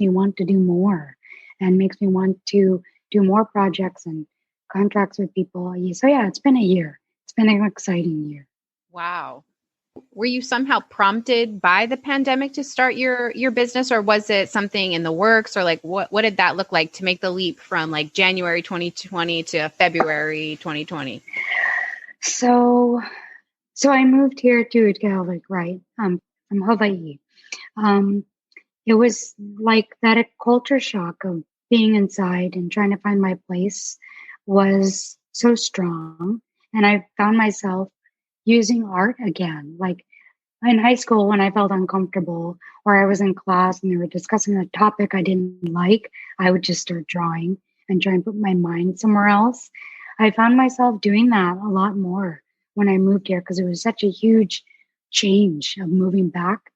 me want to do more and makes me want to do more projects and contracts with people. So yeah, it's been a year. It's been an exciting year. Wow. Were you somehow prompted by the pandemic to start your business, or was it something in the works, or like what did that look like to make the leap from like January 2020 to February 2020? So I moved here to Iñupiaq, right? From Hawaii. It was like that a culture shock of being inside and trying to find my place was so strong. And I found myself using art again. Like in high school, when I felt uncomfortable or I was in class and they were discussing a topic I didn't like, I would just start drawing and try and put my mind somewhere else. I found myself doing that a lot more when I moved here because it was such a huge change of moving back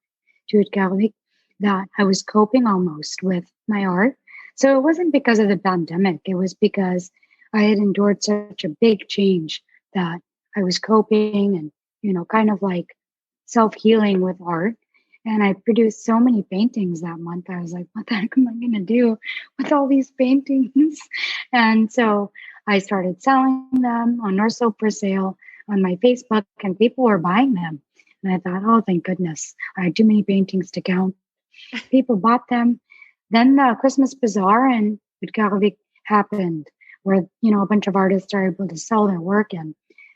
to Iñupiaq that I was coping almost with my art. So it wasn't because of the pandemic. It was because I had endured such a big change that I was coping and, kind of like self-healing with art. And I produced so many paintings that month. I was like, what the heck am I going to do with all these paintings? And so I started selling them on Norso for sale on my Facebook, and people were buying them. And I thought, oh, thank goodness. I had too many paintings to count. People bought them. Then the Christmas Bazaar in Iñupiaq happened where, a bunch of artists are able to sell their work. And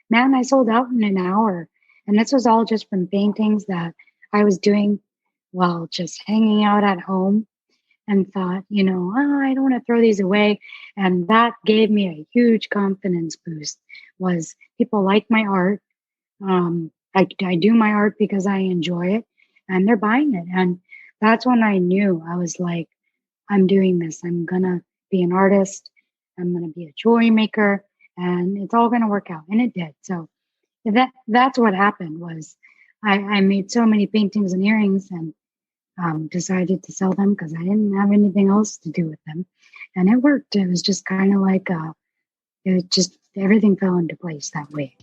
man, I sold out in an hour. And this was all just from paintings that I was doing while just hanging out at home, and thought, oh, I don't want to throw these away. And that gave me a huge confidence boost was people like my art. I do my art because I enjoy it and they're buying it. And that's when I knew I was like, I'm doing this. I'm going to be an artist. I'm going to be a jewelry maker and it's all going to work out. And it did. So that's what happened was I made so many paintings and earrings and decided to sell them because I didn't have anything else to do with them. And it worked. It was just kind of like, everything fell into place that way.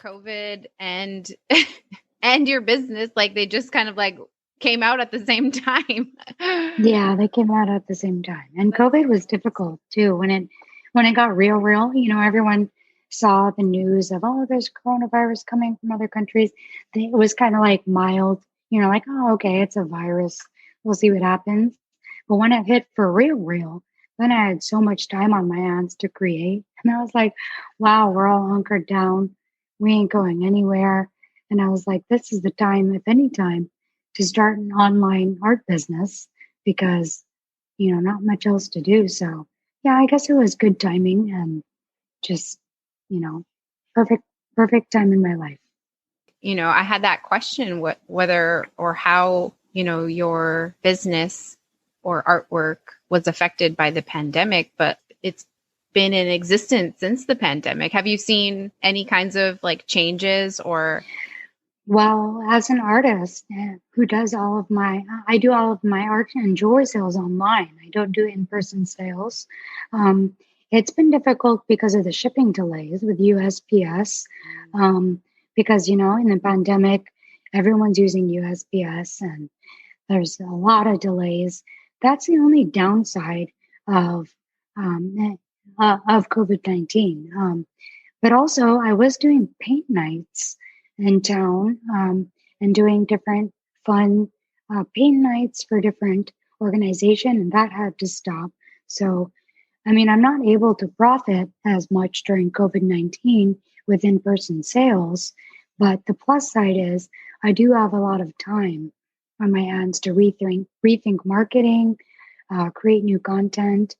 COVID and your business, like they just kind of like came out at the same time. Yeah, they came out at the same time. And COVID was difficult too. When it got real, everyone saw the news of, oh, there's coronavirus coming from other countries. It was kind of like mild, like, oh, okay, it's a virus. We'll see what happens. But when it hit for real, then I had so much time on my hands to create. And I was like, wow, we're all hunkered down. We ain't going anywhere. And I was like, this is the time, if any time, to start an online art business because, not much else to do. So yeah, I guess it was good timing and just, perfect time in my life. I had that question, whether or how, your business or artwork was affected by the pandemic, but it's been in existence since the pandemic. Have you seen any kinds of like changes or? Well, as an artist who does I do all of my art and jewelry sales online. I don't do in-person sales. It's been difficult because of the shipping delays with USPS. Because, in the pandemic, everyone's using USPS and there's a lot of delays. That's the only downside of COVID-19. But also I was doing paint nights in town and doing different fun paint nights for different organizations, and that had to stop. So, I'm not able to profit as much during COVID-19 with in-person sales, but the plus side is I do have a lot of time on my hands to rethink marketing, create new content,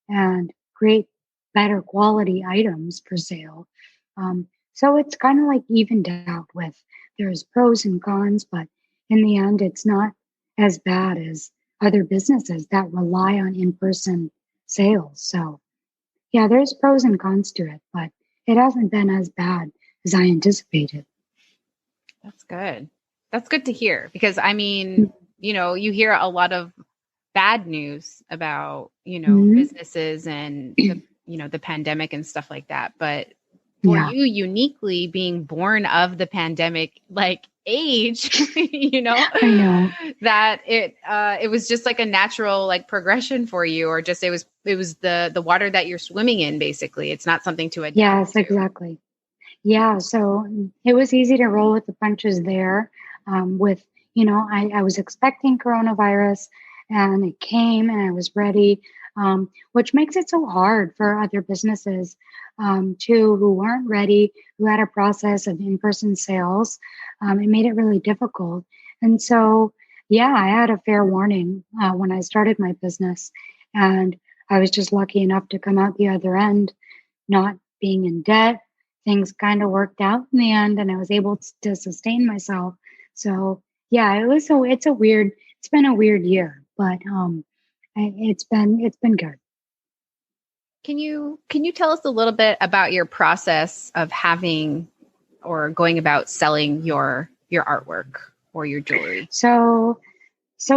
and create better quality items for sale. So it's kind of like evened out with there's pros and cons, but in the end, it's not as bad as other businesses that rely on in-person sales. So yeah, there's pros and cons to it, but it hasn't been as bad as I anticipated. That's good. That's good to hear because you hear a lot of bad news about, businesses and, the pandemic and stuff like that. But for Yeah. you uniquely being born of the pandemic, like age, you know, I know. that it was just like a natural like progression for you, or just it was the water that you're swimming in, basically. It's not something to adapt Yes, to. exactly. Yeah, so it was easy to roll with the punches there. With, I was expecting coronavirus and it came and I was ready, which makes it so hard for other businesses too who weren't ready, who had a process of in person sales. It made it really difficult. And so, yeah, I had a fair warning when I started my business. And I was just lucky enough to come out the other end, not being in debt. Things kind of worked out in the end and I was able to sustain myself. So yeah, it's been a weird year, but it's been good. Can you tell us a little bit about your process of having or going about selling your artwork or your jewelry? So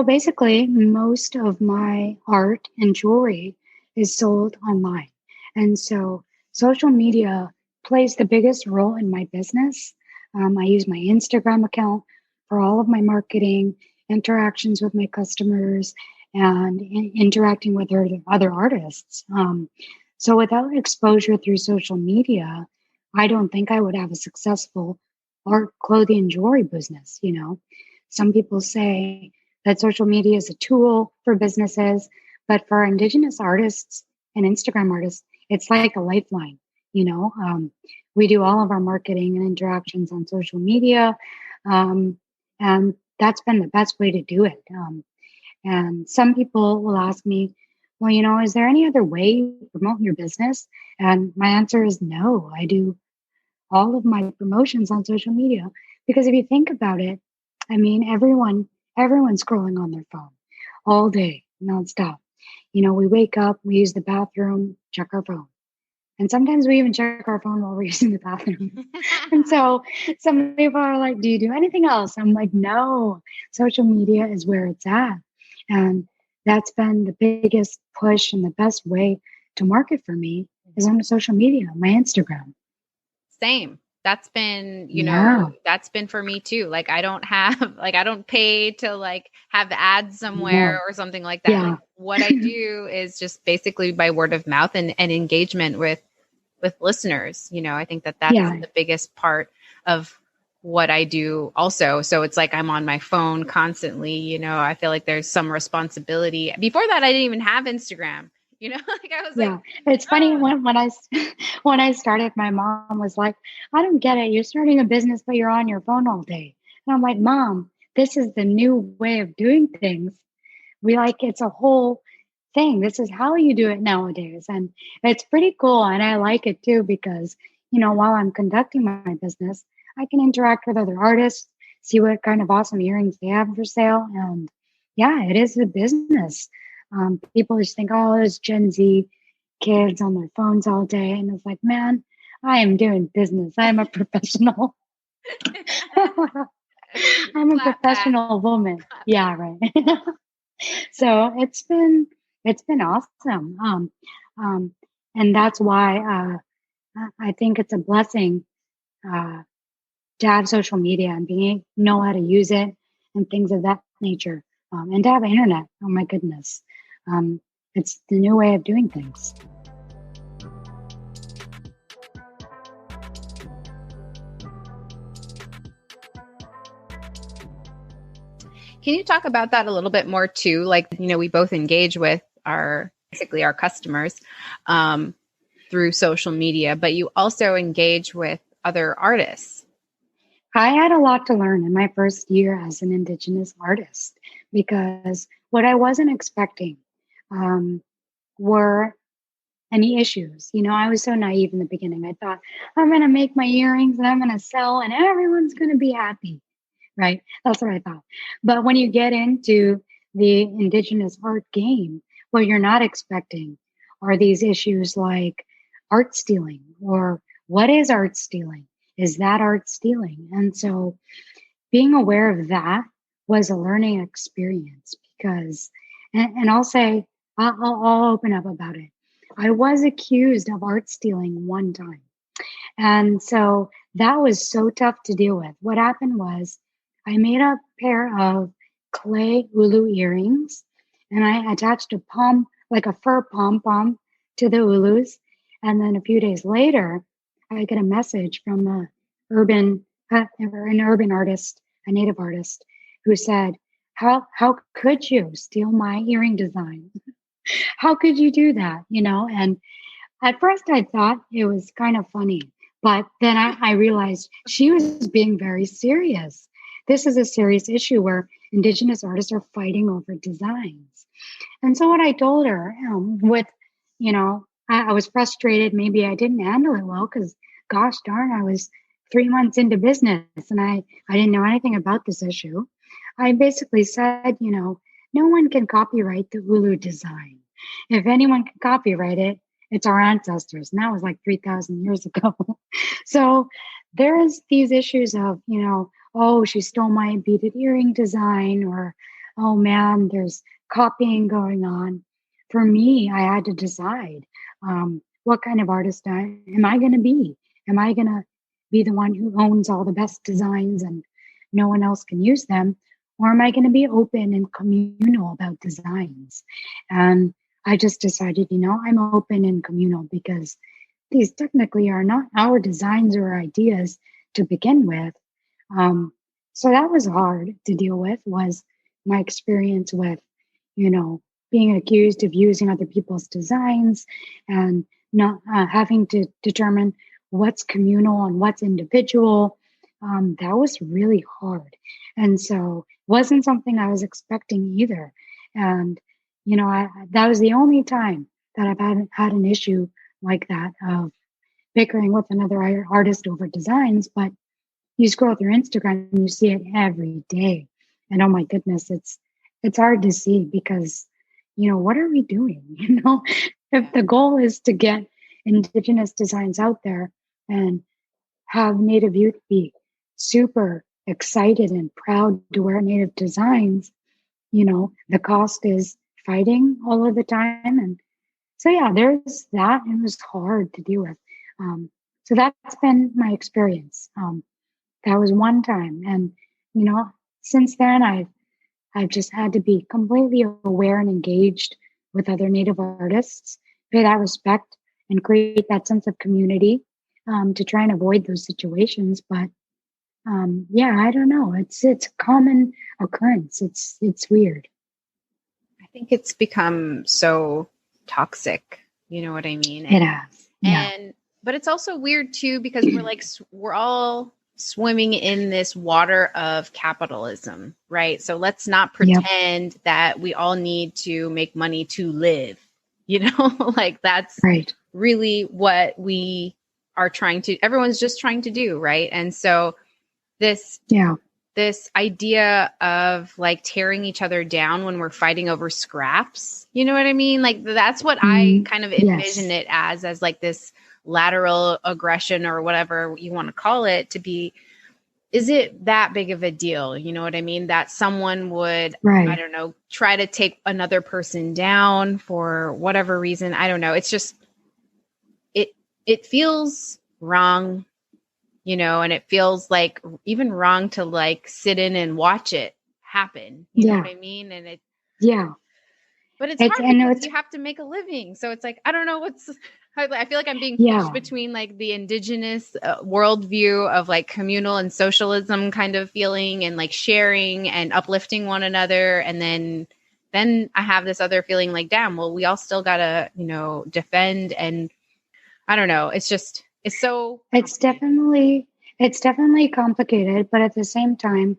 basically most of my art and jewelry is sold online. And so social media plays the biggest role in my business. I use my Instagram account for all of my marketing, interactions with my customers, and interacting with other artists. So without exposure through social media, I don't think I would have a successful art, clothing, and jewelry business. Some people say that social media is a tool for businesses, but for Indigenous artists and Instagram artists, it's like a lifeline. We do all of our marketing and interactions on social media, um, and that's been the best way to do it. And some people will ask me, well, is there any other way you promote your business? And my answer is no. I do all of my promotions on social media because if you think about it, I mean, everyone's scrolling on their phone all day, nonstop. We wake up, we use the bathroom, check our phone. And sometimes we even check our phone while we're using the bathroom. And so some people are like, do you do anything else? I'm like, no, social media is where it's at. And that's been the biggest push and the best way to market for me is on social media, my Instagram. Same. That's been, Yeah. that's been for me too. Like I don't have like I don't pay to like have ads somewhere No. or something like that. Like Yeah. what I do is just basically by word of mouth and engagement with listeners. I think that that's Yeah. the biggest part of what I do also. So it's like I'm on my phone constantly, I feel like there's some responsibility. Before that, I didn't even have Instagram, like I was like, Yeah. It's funny when I started, my mom was like, I don't get it. You're starting a business, but you're on your phone all day. And I'm like, Mom, this is the new way of doing things. It's a whole thing. This is how you do it nowadays. And it's pretty cool. And I like it too, because, while I'm conducting my business, I can interact with other artists, see what kind of awesome earrings they have for sale. And yeah, it is a business. People just think, oh, there's Gen Z kids on their phones all day. And it's like, man, I am doing business. I'm a professional. I'm a clap that. professional woman. Yeah, right. So it's been awesome. Um, and that's why I think it's a blessing uh, to have social media and know how to use it and things of that nature. And to have internet. Oh my goodness, um, it's the new way of doing things. Can you talk about that a little bit more too? Like, we both engage with basically our customers through social media, but you also engage with other artists. I had a lot to learn in my first year as an Indigenous artist because what I wasn't expecting um, were any issues. I was so naive in the beginning. I thought, I'm going to make my earrings and I'm going to sell and everyone's going to be happy. Right? That's what I thought. But when you get into the Indigenous art game, what you're not expecting are these issues like art stealing or what is art stealing? Is that art stealing? And so being aware of that was a learning experience because, and I'll say, I'll open up about it. I was accused of art stealing one time. And so that was so tough to deal with. What happened was I made a pair of clay ulu earrings and I attached a pom, like a fur pom to the ulus. And then a few days later, I get a message from an urban artist, a native artist, who said, how could you steal my earring design? How could you do that? And at first I thought it was kind of funny, but then I realized she was being very serious. This is a serious issue where Indigenous artists are fighting over designs. And so what I told her, I was frustrated. Maybe I didn't handle it well because, gosh darn, I was 3 months into business and I didn't know anything about this issue. I basically said, no one can copyright the Ulu design. If anyone can copyright it, it's our ancestors. And that was like 3,000 years ago. So there's these issues of, oh, she stole my beaded earring design, or, oh man, there's copying going on. For me, I had to decide what kind of artist am I going to be? Am I going to be the one who owns all the best designs and no one else can use them? Or am I going to be open and communal about designs? And I just decided, I'm open and communal because these technically are not our designs or ideas to begin with. So that was hard to deal with, was my experience with, being accused of using other people's designs and not having to determine what's communal and what's individual. That was really hard. And so it wasn't something I was expecting either. And, that was the only time that I've had an issue like that of bickering with another artist over designs. But you scroll through Instagram and you see it every day. And oh my goodness, it's hard to see because, what are we doing? If the goal is to get Indigenous designs out there and have Native youth be super excited and proud to wear Native designs, the cost is fighting all of the time. And so, yeah, there's that. It was hard to deal with. So that's been my experience. That was one time. And, since then I've just had to be completely aware and engaged with other Native artists, pay that respect and create that sense of community to try and avoid those situations. But yeah, I don't know. It's a common occurrence. It's weird. I think it's become so toxic. You know what I mean? It has. Yeah. But it's also weird too, because we're all swimming in this water of capitalism, right? So let's not pretend that we all need to make money to live, like that's right. Really what we are everyone's just trying to do. Right. And so this idea of like tearing each other down when we're fighting over scraps, you know what I mean? Like that's what I kind of envision it as like this lateral aggression or whatever you want to call it to be. Is it that big of a deal? You know what I mean? That someone would, I don't know, try to take another person down for whatever reason. I don't know. It's just, it feels wrong, and it feels like even wrong to like sit in and watch it happen. You know what I mean? And but it's hard because you have to make a living. So it's like, I don't know I feel like I'm being pushed between like the Indigenous worldview of like communal and socialism kind of feeling and like sharing and uplifting one another. And then I have this other feeling like, damn, well, we all still gotta, defend. And I don't know. It's definitely complicated, but at the same time,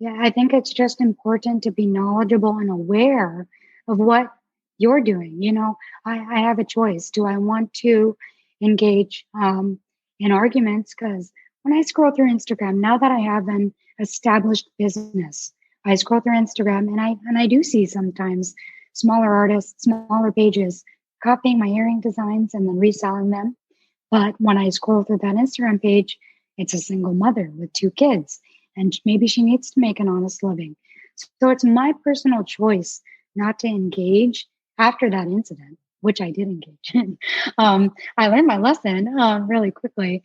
I think it's just important to be knowledgeable and aware of what you're doing. I have a choice. Do I want to engage in arguments? Because when I scroll through Instagram, now that I have an established business, I scroll through Instagram and I do see sometimes smaller artists, smaller pages copying my earring designs and then reselling them. But when I scroll through that Instagram page, it's a single mother with 2 kids, and maybe she needs to make an honest living. So it's my personal choice not to engage after that incident. which I did engage in. I learned my lesson really quickly.